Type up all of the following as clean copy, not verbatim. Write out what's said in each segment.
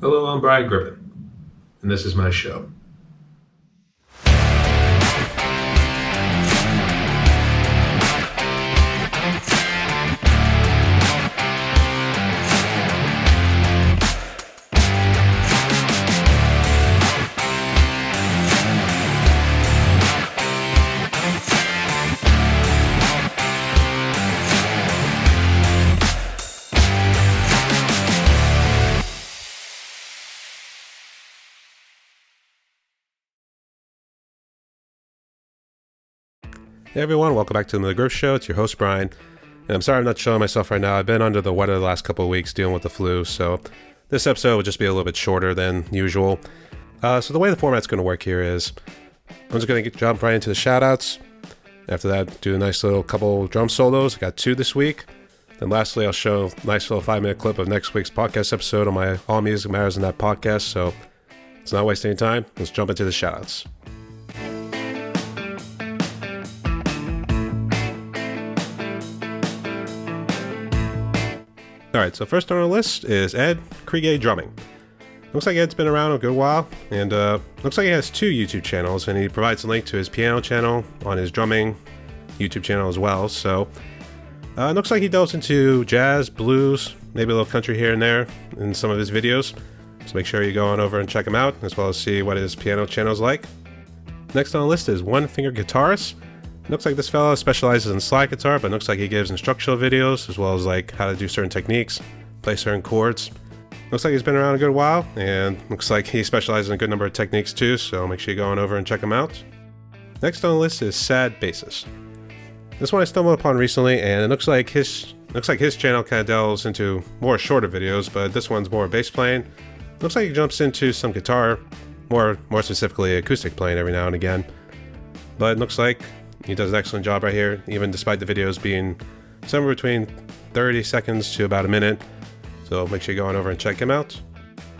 Hello, I'm Brian Gribbin, and this is my show. Hey everyone, welcome back to the McGribbs Show. It's your host Brian, and I'm sorry I'm not showing myself right now. I've been under the weather the last couple of weeks dealing with the flu, so this episode will just be a little bit shorter than usual. So the way the format's going to work here is I'm just going to jump right into the shoutouts. After that, do a nice little couple drum solos. I got 2 this week. Then lastly, I'll show a nice little 5-minute clip of next week's podcast episode on my All Music Matters in that podcast. So let's not waste any time. Let's jump into the shoutouts. Alright, so first on our list is Ed Kriege Drumming. Looks like Ed's been around a good while, and looks like he has 2 YouTube channels, and he provides a link to his piano channel on his drumming YouTube channel as well. So it looks like he delves into jazz, blues, maybe a little country here and there in some of his videos. So make sure you go on over and check him out, as well as see what his piano channel is like. Next on the list is One Finger Guitarist. Looks like this fellow specializes in slide guitar, but looks like he gives instructional videos as well as like how to do certain techniques, play certain chords. Looks like he's been around a good while, and looks like he specializes in a good number of techniques too, so make sure you go on over and check him out. Next on the list is Sad Bassist. This one I stumbled upon recently, and it looks like his channel kind of delves into more shorter videos, but this one's more bass playing. Looks like he jumps into some guitar, more specifically acoustic playing every now and again. But it looks like he does an excellent job right here, even despite the videos being somewhere between 30 seconds to about a minute. So make sure you go on over and check him out.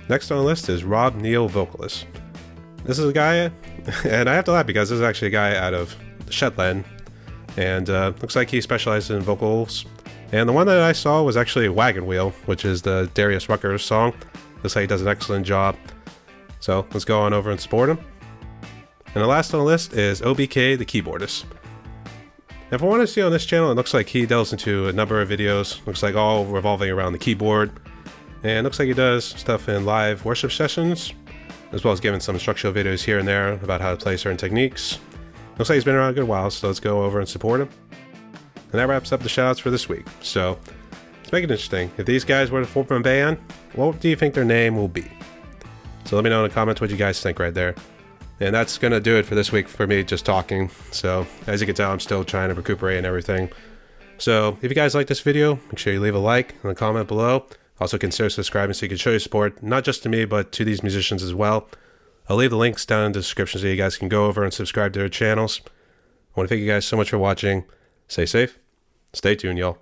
Next on the list is Rob Neal Vocalist. This is a guy, and I have to laugh because this is actually a guy out of Shetland, and looks like he specializes in vocals. And the one that I saw was actually Wagon Wheel, which is the Darius Rucker song. Looks like he does an excellent job. So let's go on over and support him. And the last on the list is OBK the Keyboardist. Now, for what I see on this channel, it looks like he delves into a number of videos. Looks like all revolving around the keyboard. And looks like he does stuff in live worship sessions, as well as giving some instructional videos here and there about how to play certain techniques. Looks like he's been around a good while, so let's go over and support him. And that wraps up the shoutouts for this week. So let's make it interesting. If these guys were to form a band, what do you think their name will be? So let me know in the comments what you guys think right there. And that's going to do it for this week for me just talking. So as you can tell, I'm still trying to recuperate and everything. So if you guys like this video, make sure you leave a like and a comment below. Also consider subscribing so you can show your support, not just to me, but to these musicians as well. I'll leave the links down in the description so you guys can go over and subscribe to their channels. I want to thank you guys so much for watching. Stay safe. Stay tuned, y'all.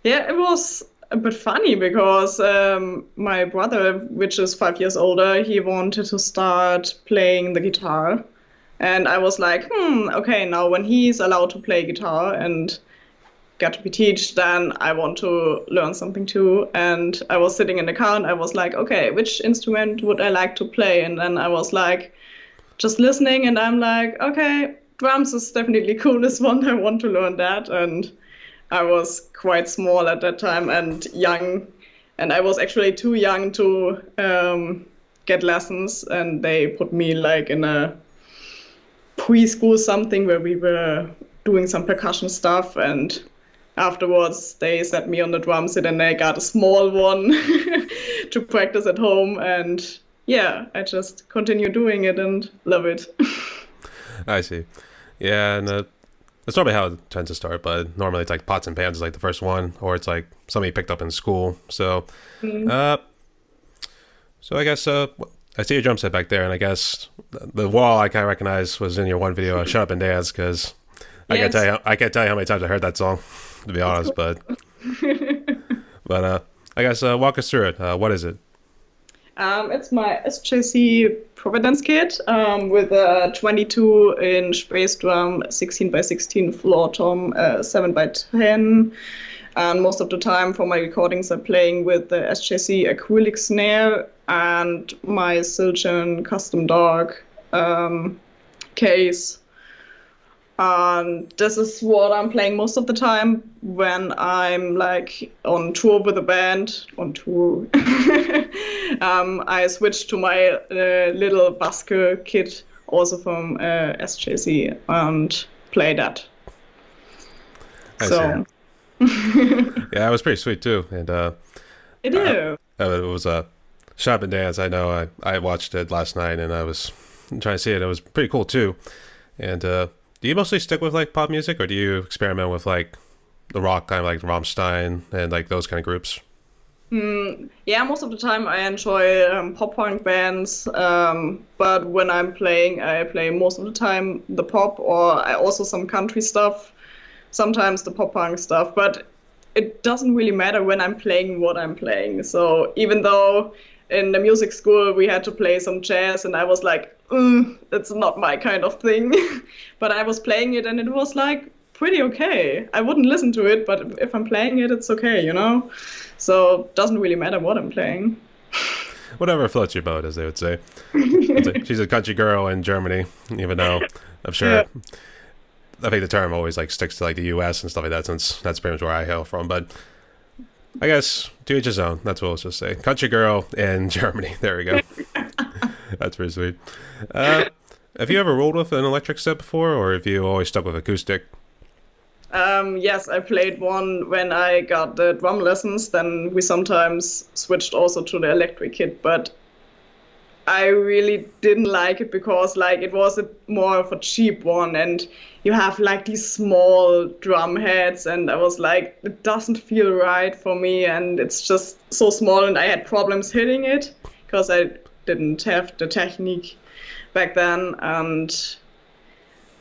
Yeah, it was a bit funny because my brother, which is 5 years older, he wanted to start playing the guitar. And I was like, okay, now when he's allowed to play guitar and get to be teach, then I want to learn something too. And I was sitting in the car and I was like, okay, which instrument would I like to play? And then I was like, just listening, and I'm like, okay, drums is definitely coolest one. I want to learn that. And I was quite small at that time and young, and I was actually too young to get lessons. And they put me like in a preschool something where we were doing some percussion stuff, and afterwards they set me on the drum set and I got a small one to practice at home, and yeah, I just continue doing it and love it. I see. Yeah, and that's probably how it tends to start, but normally it's like pots and pans is like the first one, or it's like something you picked up in school. So, so I guess I see your drum set back there, and I guess the wall I kind of recognize was in your one video, "Shut Up and Dance," because Yes. I can't tell you how many times I heard that song, to be honest. But I guess walk us through it. What is it? It's my SJC Providence kit with a 22-inch bass drum, 16 by 16 floor tom, 7 by 10. And most of the time for my recordings, I'm playing with the SJC acrylic snare and my Siljan custom dog case. And this is what I'm playing most of the time when I'm like on tour with a band. On tour, I switched to my little busker kit, also from SJC, and play that. I So Yeah, it was pretty sweet too, and it is. it was a Shut Up and Dance. I know I watched it last night, and I was trying to see it. It was pretty cool too. And do you mostly stick with like pop music, or do you experiment with like the rock, kind of like Rammstein and like those kind of groups? Yeah, most of the time I enjoy pop punk bands, but when I'm playing, I play most of the time the pop, or I also some country stuff, sometimes the pop punk stuff, but it doesn't really matter when I'm playing what I'm playing. So even though in the music school we had to play some jazz and I was like, it's not my kind of thing, but I was playing it and it was like pretty okay. I wouldn't listen to it, but if I'm playing it, it's okay, you know? So it doesn't really matter what I'm playing. Whatever floats your boat, as they would say. She's a country girl in Germany, even though I'm sure. Yeah. I think the term always like sticks to like the U.S. and stuff like that, since that's pretty much where I hail from. But I guess to each his own. That's what I'll just say. Country girl in Germany. There we go. That's pretty sweet. Have you ever rolled with an electric set before, or have you always stuck with acoustic? Yes, I played one when I got the drum lessons. Then we sometimes switched also to the electric kit, but I really didn't like it because like it was more of a cheap one, and you have like these small drum heads, and I was like, it doesn't feel right for me, and it's just so small, and I had problems hitting it because I didn't have the technique back then. And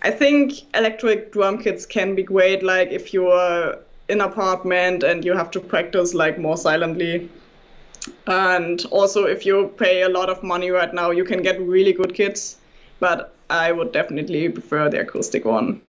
I think electric drum kits can be great, like if you're in an apartment and you have to practice like more silently. And also, if you pay a lot of money right now, you can get really good kits, but I would definitely prefer the acoustic one.